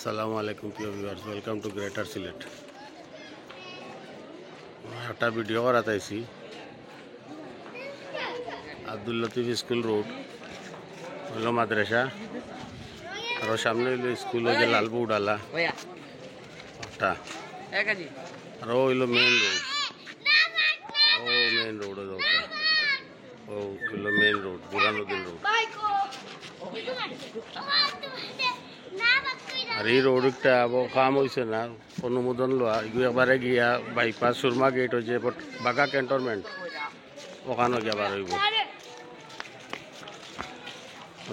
আসসালামু আলাইকুম প্রিয় viewers, welcome to greater Sylhet. একটা ভিডিও করাতে আইছি আব্দুল লতিফ স্কুল রোড হইল মাদ্রাসা, আর সামনে হইল স্কুল হইল লালবু ডালা একটা, আর হইল মেইন রোড। ও মেইন রোড ও হইল মেইন রোড, বুরানুদ্দিন রোড। আর এই রোডটা কাম হয়েছে না, অনুমোদন লওয়া একবারে গিয়া বাইপাস সুরমা গেট হয়েছে বাঘা ক্যান্টনমেন্ট, ওখানে গিয়া বার হইব।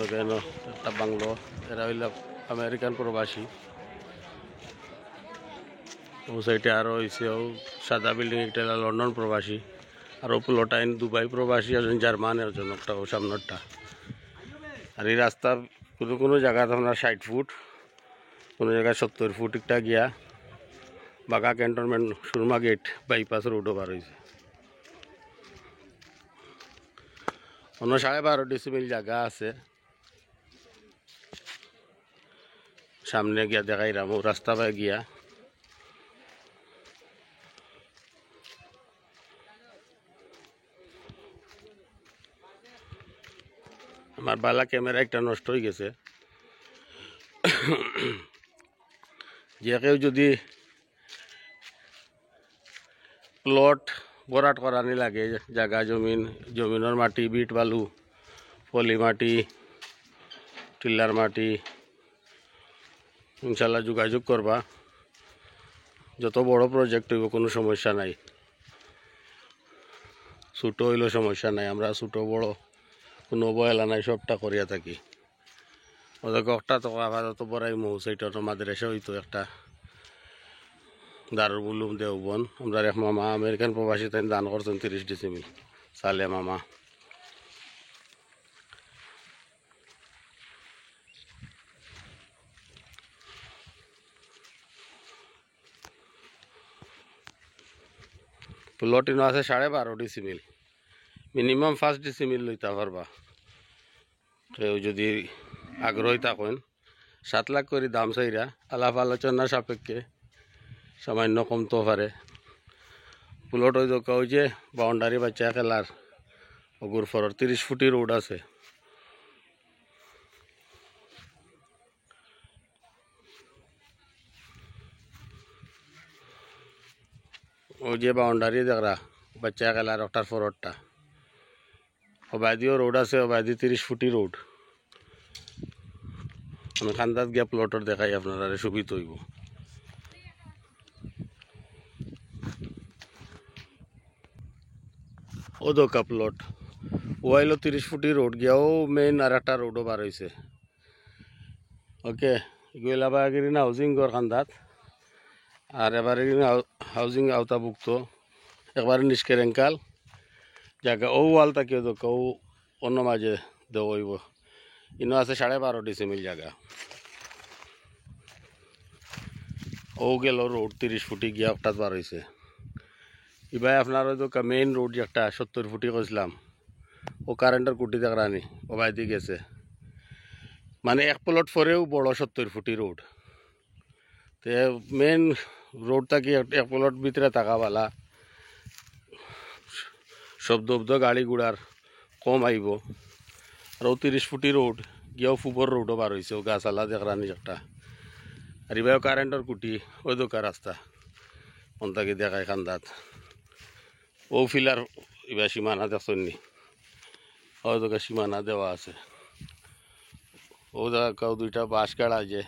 ওখানে একটা বাংলো, এরা হইল আমেরিকান প্রবাসী। ও সাইডে আরও হয়েছে ও সাদা বিল্ডিং একটা লন্ডন প্রবাসী, আর ও প্লটাইন দুবাই প্রবাসী, একজন জার্মান, একজন একটা ও সামনেরটা। আর এই রাস্তা কোনো কোনো জায়গায় আপনার 60 ফুট, কোনো জায়গায় 70 ফুট একটা গিয়া বাঘা ক্যান্টনমেন্ট সুরমা গেট বাইপাস রোডও বার হয়েছে। অন্য 12.5 ডিসিমিল জায়গা আছে, সামনে গিয়া দেখাইলাম ও রাস্তা পায় গিয়া। আমার বালা ক্যামেরা একটা নষ্ট হয়ে গেছে, যে কেউ যদি প্লট ভরাট করানি লাগে, জায়গা জমিনের মাটি, বিট বালু, পলি মাটি, টিল্লার মাটি, ইনশাল্লাহ যোগাযোগ করবা। যত বড় প্রজেক্ট হইব কোনো সমস্যা নাই, ছোটো হইলেও সমস্যা নাই। আমরা ছোটো বড় কোনো অবহেলা নাই, সবটা করিয়া থাকি। ওদের একটা তো আপাতত বড়াই মৌ সেইটা তো মাদ্রাসা হইতো একটা, দারুল উলুম দেওবন। আমরা এক মামা আমেরিকান প্রবাসী তাই দান করছেন 30 ডিসিমিল, সালে মামা। প্লটিন আছে 12.5 ডিসিমিল, মিনিমাম 5 ডিসিমিল লইতে পারবা। কেউ যদি আগ্রহী থাকেন 7 লাখ করে দাম চাইরা, আলাপ আলোচনা সাপেক্ষে সামান্য কমতে পারে। প্লট ওই দোকা ওই যে বাউন্ডারি বাচ্চা খেলার অগুর ফরর 30 ফুটি রোড আছে। ওই যে বাউন্ডারি দেখরা বাচ্চা খেলার ওটার ফররটা, অবাদিও রোড আছে, অবাদি 30 ফুটি রোড। আমি খান্দাত গিয়া প্লটর দেখাই আপনারা, সুবিধা হইব। ও দোকা প্লট ওয়াইলো 30 ফুটি রোড গিয়াও মেইন আর একটা রোডও বার হয়েছে। ওকে, এগুলা বাগিরিন হাউজিং গড় খান্দাত, আর এবারে হাউজিং আওতাভুক্ত একবারে নিষ্কেরেঙ্কাল জায়গা। ও ওয়াল তাকিয়ে দোকা ও অন্য মাঝে দেওয়া হইব। ইনো আছে 12.5 ডিসিমিল জায়গা। ও গেল রোড 30 ফুটি গিয়া একটা বার হয়েছে। এবার আপনার ওই দোকা মেইন রোড যে একটা 70 ফুটি কইছিলাম, ও কারেন্টের কুটি দেখরানি ও বাইদি গেছে। মানে এক প্লট পরেও বড় 70 ফুটি রোড। তে মেইন রোডটা কি এক প্লট ভিতরে থাকাওয়ালা, শব্দ গাড়ি ঘোড়ার কম আইব। আর ও 30 ফুটি রোড গিয়াও ফুবর রোডও বার হয়েছে, ও গাছালা দেখরানি একটা। আর এবার কারেন্টের কুটি ওই দোকা রাস্তা কোনটাকে দেখায় খান্দাত। ও ফিলার এবার সীমানা দেখছনি, ওই দোকা সীমানা দেওয়া আছে। ও দেখাও 2টা বাঁশ গাড়া যে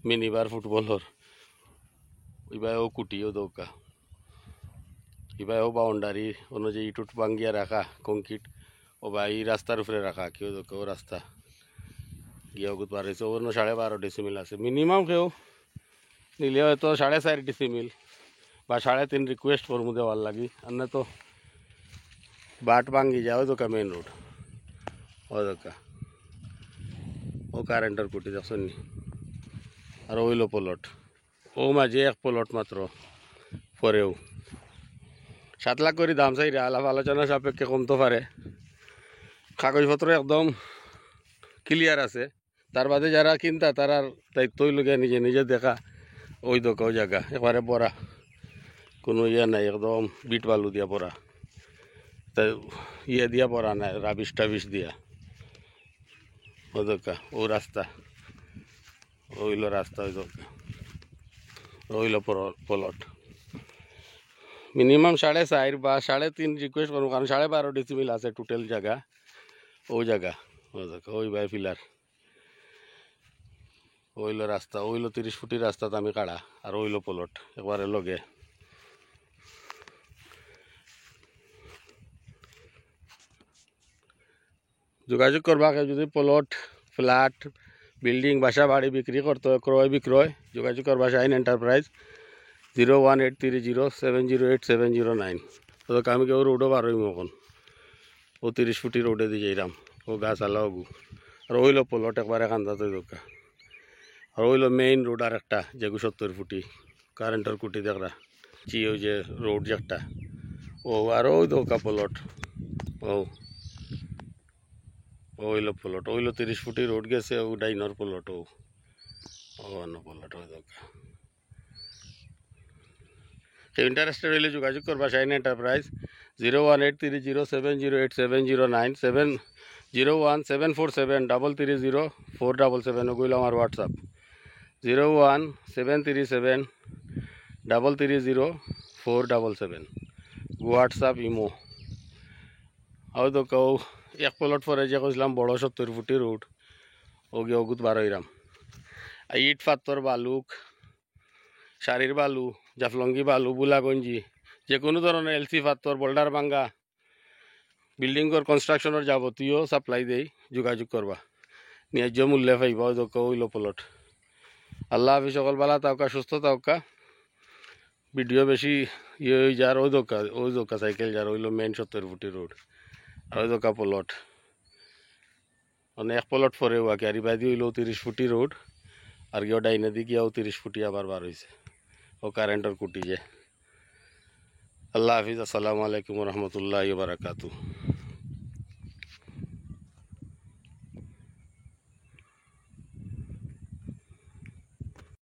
মিনিবার ফুটবলর, এবার ও কুটি ও দৌকা। এবার ও বাউন্ডারি অনুযায়ী ইটুট ভাঙ্গিয়া রাখা কংক্রিট, ও বা এই রাস্তার উপরে রাখা কেউ দোকা। ও রাস্তা গিয়া গুত পারেছে। অন্য 12.5 ডিসিমিল আছে মিনিমাম, কেউ নিলে হয়তো 4.5 ডিসিমিল বা 3.5 রিকোয়েস্ট করবো দেওয়ার লাগি। আর না তো বাট ভাঙ্গি যায় ওই দোকা মেইন রোড। ও দোকা ও কারেন্টের কুটি দেখছনি। আর ওইলো প্লট, ও মাঝে এক প্লট মাত্র পরেও 7 লাখ করে দাম চাই রে, আলাপ আলোচনা সাপেক্ষে কমতে পারে। কাগজপত্র একদম ক্লিয়ার আছে, তার বাদে যারা কিনতা তারার দায়িত্বই লোকে নিজে নিজে দেখা ওই দোকা ওই জায়গা একবারে পড়া কোনো ইয়ে নাই একদম বিট বালু দিয়া পড়া তা ইয়ে দিয়া পড়া নাই রাবিশ টাবিশ দিয়া ওই দোকা ও রাস্তা ওইলো রাস্তা ওই দোকা ওইলো প্লট মিনিমাম 4.5 বা 3.5 রিকোয়েস্ট করবো কারণ 12.5 ডিসিমিল আছে টোটাল জায়গা ওই জায়গা ওই দোকা ওই বাই ফিলার ওইলো রাস্তা ওইলো 30 ফুটি রাস্তাতে আমি কাড়া আর ওইলো প্লট একবারে লগে যোগাযোগ করবা যদি প্লট ফ্ল্যাট বিল্ডিং বাসা বাড়ি বিক্রি করতে হয় ক্রয় বিক্রয় যোগাযোগ করবা শাইন এন্টারপ্রাইজ 01830708709 তো আমি কেউ রোডও বার হইম এখন ও 30 ফুটি রোডে দিয়ে যাইরাম ও গাছ আলাও গু আর ওইলো প্লট একবারে কান্দাতে দোকা আর ওইলো মেইন রোড আর একটা যেগু 70 ফুটি কারেন্টের কুটি দেখরা ওই যে রোড যে একটা ও আর ওই দোকা প্লট ও ওইলো প্লট ওইলো 30 ফুটি রোড গেছে ও ডাইনর প্লট ও অন্য প্লট ওই দোকা কেউ ইন্টারেস্টেড হইলে যোগাযোগ করবা শাইন এন্টারপ্রাইজ 01830708709 01747330477 ওগুলো আমার হোয়াটসঅ্যাপ 017330330 হোয়াটসঅ্যাপ ইমো আও তো কেউ এক প্লট পরে যে কইলাম বড় 70 ফুটি রোড ও গিয়ে অগুত বার হইরাম ইট পাথর বালুক শাড়ির বালু জাফলঙ্গি বালু বুলাগঞ্জি যে কোনো ধরনের এলসি পাথর বোল্ডার ভাঙ্গা বিল্ডিংর কনস্ট্রাকশনের যাবতীয় সাপ্লাই দেই যোগাযোগ করবা ন্যায্য মূল্যে পাইবা ওই দোকা ওইলো প্লট আল্লাহ হাফিজ সকল বালা তাওকা সুস্থ তাওকা ভিডিও বেশি ইয়ে হয়ে যার ওই দোকা সাইকেল যার ওইলো মেইন 70 ফুটি রোড আর ওই দোকা প্লট মানে এক প্লট পরে ওয়াকে আর ইবাদি হইলো 30 ফুটি রোড আর গিয়ে ডাইনে দি গিয়াও 30 ফুটি আবার বার হয়েছে ও কারেন্টের কুটি যে আল্লাহ হাফিজ আসসালামু আলাইকুম রহমতুল্লাহ বারাকাতু।